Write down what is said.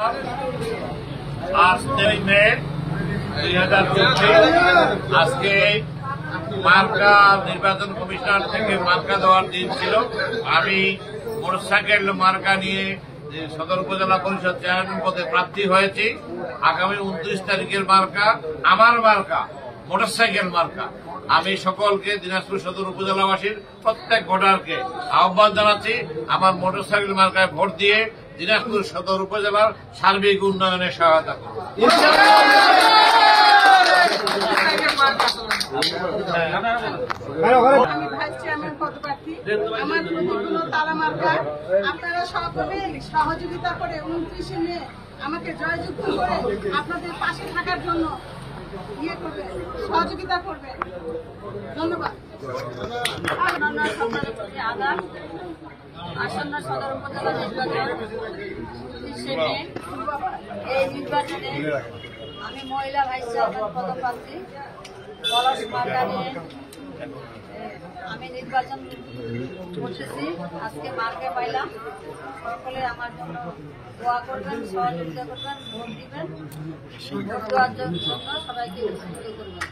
আজ 3 মে 2024 আজকে মার্কা নির্বাচন কমিশনার থেকে মার্কা দেওয়ার দিন ছিল। আমি মোটরসাইকেল মার্কা নিয়ে সদর উপজেলা পরিষদ চেয়ারম্যান পদে প্রার্থী হয়েছি। আগামী 29 তারিখের মার্কা আমার মার্কা, মোটরসাইকেল মার্কা। আমি সকলকে দিনাজপুর সদর উপজেলাবাসীর প্রত্যেক ভোটারকে আহ্বান জানাচ্ছি আমার মোটরসাইকেল মার্কায় ভোট দিয়ে দিনাজপুর সদর উপজেলার সার্বিক উন্নয়নে সহায়তা করুন। আমি ভাইস চেয়ারম্যান পদপ্রার্থী। আমার প্রতীক তালা মার্কা। আপনারা সকলে সহযোগিতা করে 29 মে আমাকে জয়যুক্ত করে আপনাদের পাশে থাকার জন্য সহযোগিতা করবেন। ধন্যবাদ। আসন্ন সদর উপজেলা নির্বাচন 29 মে। এই নির্বাচনে আমি মহিলা ভাইস চেয়ারম্যান পদপ্রার্থী পলাশ মার্কা নিয়ে আমি নির্বাচন করতেছি। আজকে মার্কে পাইলাম। সকলে আমার জন্য দোয়া করবেন, সহযোগিতা করবেন, ভোট দিবেন। ভোট দেওয়ার জন্য সবাইকে উৎসাহিত করবেন।